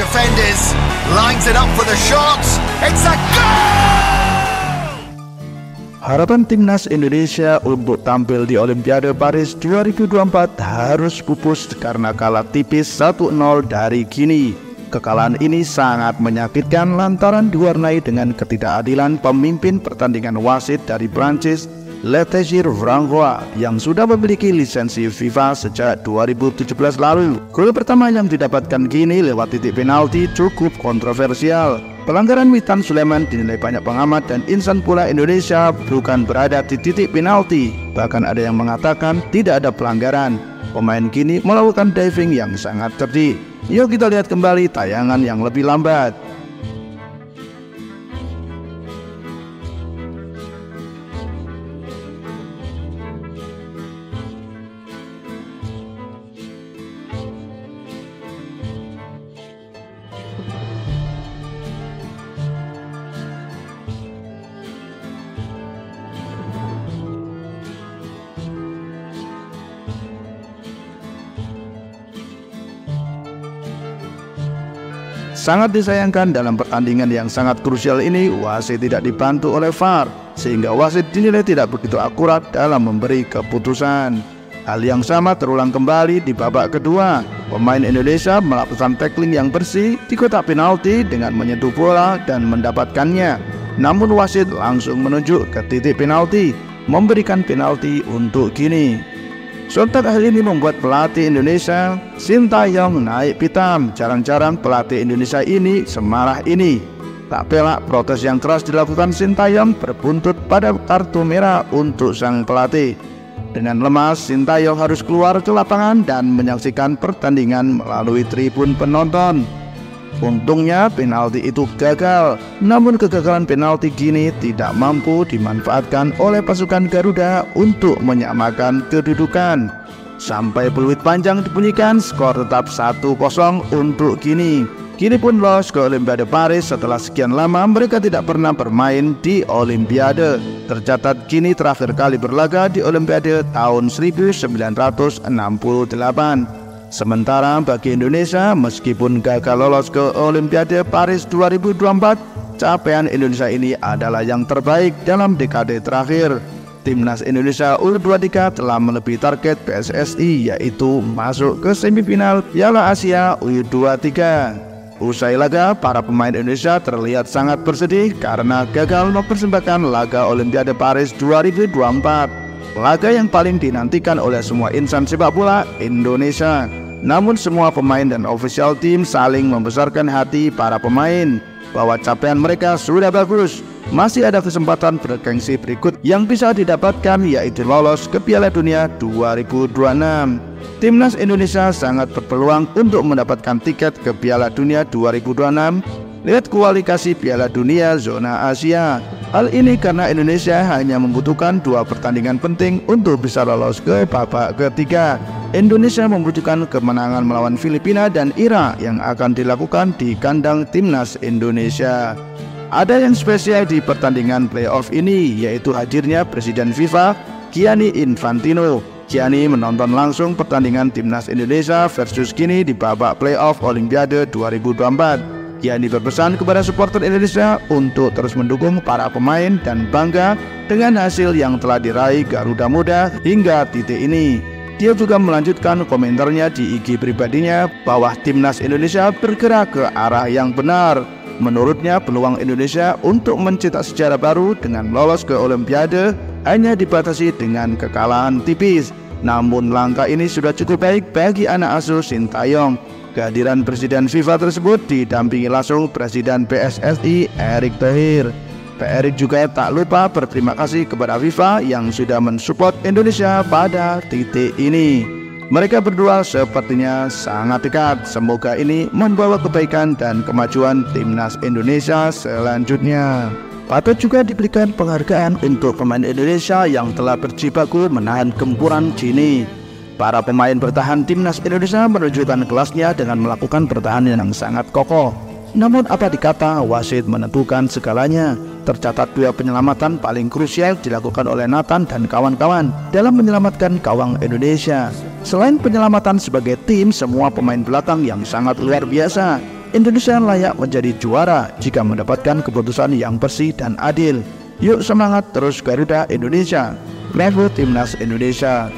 defenders, lines it up for the shots. It's a goal! Harapan timnas Indonesia untuk tampil di Olimpiade Paris 2024 harus pupus karena kalah tipis 1-0 dari Guinea. Kekalahan ini sangat menyakitkan lantaran diwarnai dengan ketidakadilan pemimpin pertandingan wasit dari Prancis, Letizia Francois, yang sudah memiliki lisensi FIFA sejak 2017 lalu. Gol pertama yang didapatkan Guinea lewat titik penalti cukup kontroversial. Pelanggaran Witan Sulaiman dinilai banyak pengamat dan insan pula Indonesia bukan berada di titik penalti. Bahkan ada yang mengatakan tidak ada pelanggaran. Pemain Guinea melakukan diving yang sangat cerdik. Yuk kita lihat kembali tayangan yang lebih lambat. Sangat disayangkan dalam pertandingan yang sangat krusial ini wasit tidak dibantu oleh VAR, sehingga wasit dinilai tidak begitu akurat dalam memberi keputusan. Hal yang sama terulang kembali di babak kedua. Pemain Indonesia melakukan tackling yang bersih di kotak penalti dengan menyentuh bola dan mendapatkannya. Namun wasit langsung menunjuk ke titik penalti, memberikan penalti untuk Guinea. Sontak hal ini membuat pelatih Indonesia, Sintayong, naik pitam. Jarang-jarang pelatih Indonesia ini semarah ini. Tak pelak protes yang keras dilakukan Sintayong berbuntut pada kartu merah untuk sang pelatih. Dengan lemas, Sintayong harus keluar ke lapangan dan menyaksikan pertandingan melalui tribun penonton. Untungnya penalti itu gagal, namun kegagalan penalti Guinea tidak mampu dimanfaatkan oleh pasukan Garuda untuk menyamakan kedudukan. Sampai peluit panjang dibunyikan, skor tetap 1-0 untuk Guinea. Guinea pun lolos ke Olimpiade Paris setelah sekian lama mereka tidak pernah bermain di Olimpiade. Tercatat Guinea terakhir kali berlaga di Olimpiade tahun 1968. Sementara bagi Indonesia, meskipun gagal lolos ke Olimpiade Paris 2024, capaian Indonesia ini adalah yang terbaik dalam dekade terakhir. Timnas Indonesia U23 telah melebihi target PSSI, yaitu masuk ke semifinal Piala Asia U23. Usai laga, para pemain Indonesia terlihat sangat bersedih karena gagal mempersembahkan laga Olimpiade Paris 2024. Laga yang paling dinantikan oleh semua insan sepak bola Indonesia. Namun semua pemain dan official tim saling membesarkan hati para pemain bahwa capaian mereka sudah bagus. Masih ada kesempatan bergengsi berikut yang bisa didapatkan, yaitu lolos ke Piala Dunia 2026. Timnas Indonesia sangat berpeluang untuk mendapatkan tiket ke Piala Dunia 2026 lewat kualifikasi Piala Dunia zona Asia. Hal ini karena Indonesia hanya membutuhkan 2 pertandingan penting untuk bisa lolos ke babak ketiga. Indonesia membutuhkan kemenangan melawan Filipina dan Irak yang akan dilakukan di kandang timnas Indonesia. Ada yang spesial di pertandingan playoff ini, yaitu hadirnya Presiden FIFA Gianni Infantino. Gianni menonton langsung pertandingan timnas Indonesia versus Guinea di babak playoff Olimpiade 2024. Gianni berpesan kepada supporter Indonesia untuk terus mendukung para pemain dan bangga dengan hasil yang telah diraih Garuda Muda hingga titik ini. Dia juga melanjutkan komentarnya di IG pribadinya bahwa timnas Indonesia bergerak ke arah yang benar. Menurutnya, peluang Indonesia untuk mencetak sejarah baru dengan lolos ke Olimpiade hanya dibatasi dengan kekalahan tipis. Namun langkah ini sudah cukup baik bagi anak asuh Sintayong. Kehadiran Presiden FIFA tersebut didampingi langsung Presiden PSSI Erick Thohir. Pak Erick juga tak lupa berterima kasih kepada FIFA yang sudah mensupport Indonesia pada titik ini. Mereka berdua sepertinya sangat dekat. Semoga ini membawa kebaikan dan kemajuan timnas Indonesia selanjutnya. Patut juga diberikan penghargaan untuk pemain Indonesia yang telah berjibaku menahan gempuran Guinea. Para pemain bertahan timnas Indonesia menunjukkan kelasnya dengan melakukan pertahanan yang sangat kokoh. Namun apa dikata, wasit menentukan segalanya. Tercatat 2 penyelamatan paling krusial dilakukan oleh Nathan dan kawan-kawan dalam menyelamatkan gawang Indonesia. Selain penyelamatan sebagai tim, semua pemain belakang yang sangat luar biasa. Indonesia layak menjadi juara jika mendapatkan keputusan yang bersih dan adil. Yuk semangat terus Garuda Indonesia. Level Timnas Indonesia.